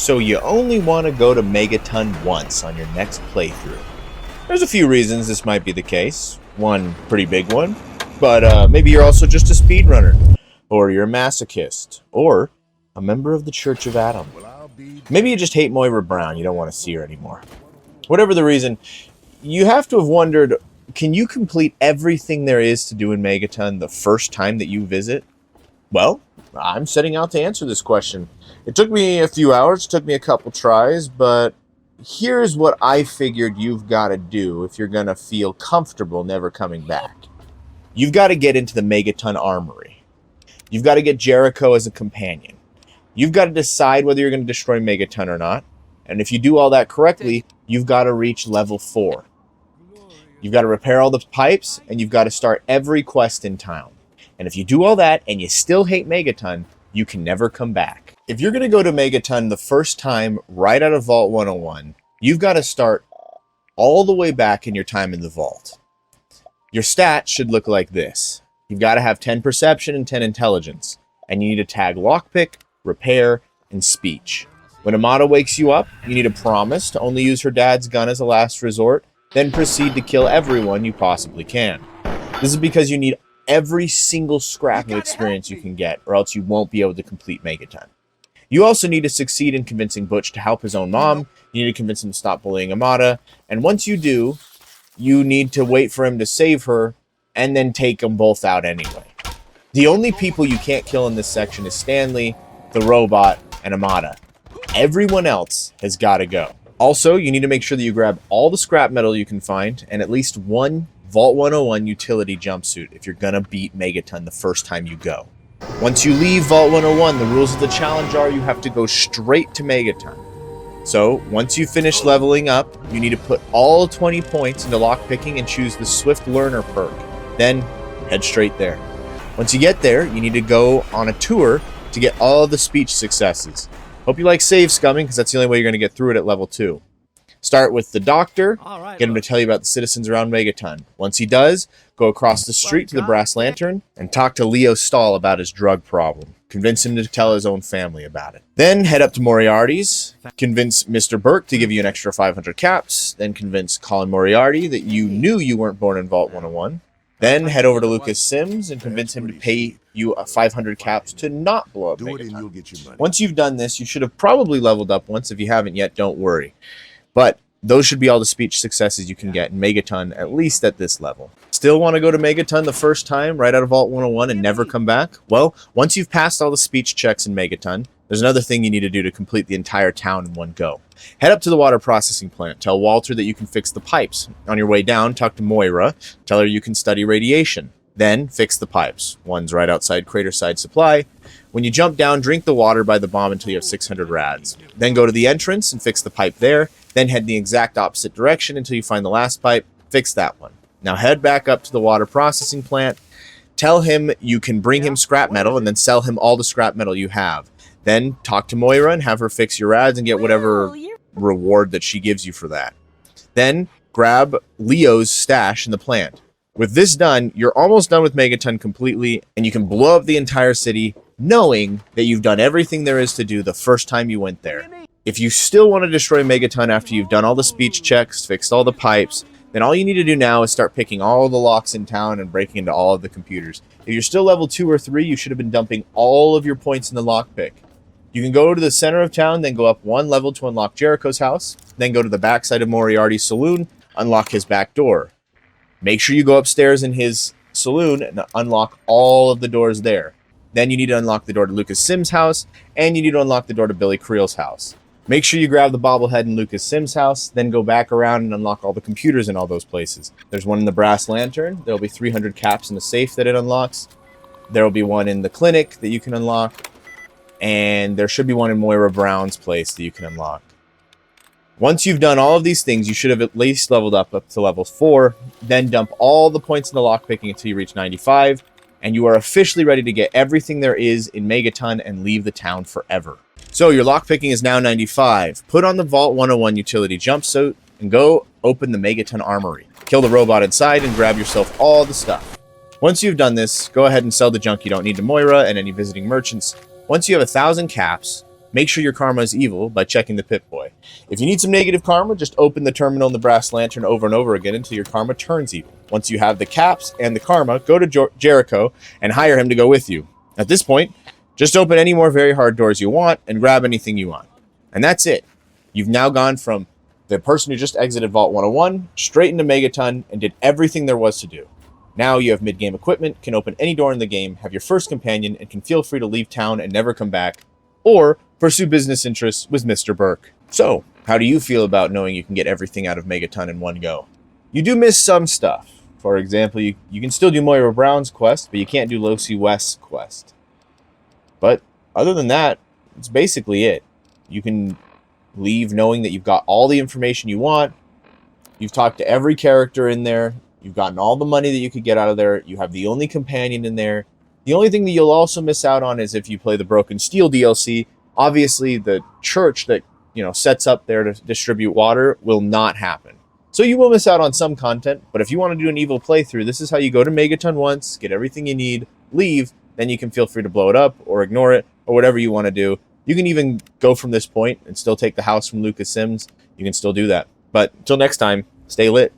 so you only want to go to Megaton once on your next playthrough. There's a few reasons this might be the case. One pretty big one, but maybe you're also just a speedrunner, or you're a masochist, or a member of the Church of Adam. Maybe you just hate Moira Brown, you don't want to see her anymore. Whatever the reason, you have to have wondered, can you complete everything there is to do in Megaton the first time that you visit? Well, I'm setting out to answer this question. It took me a few hours, it took me a couple tries, but here's what I figured you've got to do if you're going to feel comfortable never coming back. You've got to get into the Megaton Armory. You've got to get Jericho as a companion. You've got to decide whether you're going to destroy Megaton or not. And if you do all that correctly, you've got to reach level 4. You've got to repair all the pipes, and you've got to start every quest in town. And if you do all that and you still hate Megaton, you can never come back. If you're going to go to Megaton the first time right out of Vault 101, you've got to start all the way back in your time in the vault. Your stats should look like this. You've got to have 10 perception and 10 intelligence, and you need to tag lockpick, repair, and speech. When Amata wakes you up, you need a promise to only use her dad's gun as a last resort, then proceed to kill everyone you possibly can. This is because you need every single scrap of experience you can get, or else you won't be able to complete Megaton. You also need to succeed in convincing Butch to help his own mom, you need to convince him to stop bullying Amata, and once you do, you need to wait for him to save her, and then take them both out anyway. The only people you can't kill in this section is Stanley, the robot, and Amata. Everyone else has got to go. Also, you need to make sure that you grab all the scrap metal you can find, and at least one Vault 101 utility jumpsuit if you're gonna beat Megaton the first time you go. Once you leave Vault 101, the rules of the challenge are you have to go straight to Megaton. So, once you finish leveling up, you need to put all 20 points into lockpicking and choose the Swift Learner perk. Then, head straight there. Once you get there, you need to go on a tour to get all the speech successes. Hope you like save scumming, because that's the only way you're going to get through it at level 2. Start with the doctor, get him to tell you about the citizens around Megaton. Once he does, go across the street to the Brass Lantern and talk to Leo Stahl about his drug problem. Convince him to tell his own family about it. Then head up to Moriarty's, convince Mr. Burke to give you an extra 500 caps, then convince Colin Moriarty that you knew you weren't born in Vault 101. Then head over to Lucas Sims and convince him to pay you 500 caps to not blow up Megaton. Once you've done this, you should have probably leveled up once. If you haven't yet, don't worry. But those should be all the speech successes you can get in Megaton, at least at this level. Still want to go to Megaton the first time right out of Vault 101 and never come back? Well, once you've passed all the speech checks in Megaton, there's another thing you need to do to complete the entire town in one go. Head up to the water processing plant. Tell Walter that you can fix the pipes. On your way down, talk to Moira. Tell her you can study radiation. Then, fix the pipes. One's right outside Craterside Supply. When you jump down, drink the water by the bomb until you have 600 rads. Then go to the entrance and fix the pipe there. Then head the exact opposite direction until you find the last pipe. Fix that one. Now head back up to the water processing plant. Tell him you can bring him scrap metal and then sell him all the scrap metal you have. Then talk to Moira and have her fix your rads and get whatever reward that she gives you for that. Then grab Leo's stash in the plant. With this done, you're almost done with Megaton completely, and you can blow up the entire city knowing that you've done everything there is to do the first time you went there. If you still want to destroy Megaton after you've done all the speech checks, fixed all the pipes, then all you need to do now is start picking all the locks in town and breaking into all of the computers. If you're still level 2 or 3, you should have been dumping all of your points in the lockpick. You can go to the center of town, then go up one level to unlock Jericho's house, then go to the backside of Moriarty's saloon, unlock his back door. Make sure you go upstairs in his saloon and unlock all of the doors there. Then you need to unlock the door to Lucas Sims' house, and you need to unlock the door to Billy Creel's house. Make sure you grab the bobblehead in Lucas Sims' house, then go back around and unlock all the computers in all those places. There's one in the Brass Lantern. There'll be 300 caps in the safe that it unlocks. There will be one in the clinic that you can unlock. And there should be one in Moira Brown's place that you can unlock. Once you've done all of these things, you should have at least leveled up to level 4. Then dump all the points in the lockpicking until you reach 95. And you are officially ready to get everything there is in Megaton and leave the town forever. So your lockpicking is now 95. Put on the Vault 101 utility jumpsuit and go open the Megaton Armory. Kill the robot inside and grab yourself all the stuff. Once you've done this, go ahead and sell the junk you don't need to Moira and any visiting merchants. Once you have 1,000 caps, make sure your karma is evil by checking the Pip-Boy. If you need some negative karma, just open the terminal in the brass lantern over and over again until your karma turns evil. Once you have the caps and the karma, go to Jericho and hire him to go with you. At this point, just open any more very hard doors you want and grab anything you want. And that's it. You've now gone from the person who just exited Vault 101 straight into Megaton and did everything there was to do. Now you have mid-game equipment, can open any door in the game, have your first companion, and can feel free to leave town and never come back, or pursue business interests with Mr. Burke. So, how do you feel about knowing you can get everything out of Megaton in one go? You do miss some stuff. For example, you can still do Moira Brown's quest, but you can't do Lucy West's quest. But other than that, it's basically it. You can leave knowing that you've got all the information you want. You've talked to every character in there. You've gotten all the money that you could get out of there. You have the only companion in there. The only thing that you'll also miss out on is if you play the Broken Steel DLC. Obviously, the church that sets up there to distribute water will not happen. So you will miss out on some content, but if you want to do an evil playthrough, this is how you go to Megaton once, get everything you need, leave, then you can feel free to blow it up or ignore it or whatever you want to do. You can even go from this point and still take the house from Lucas Sims. You can still do that. But until next time, stay lit.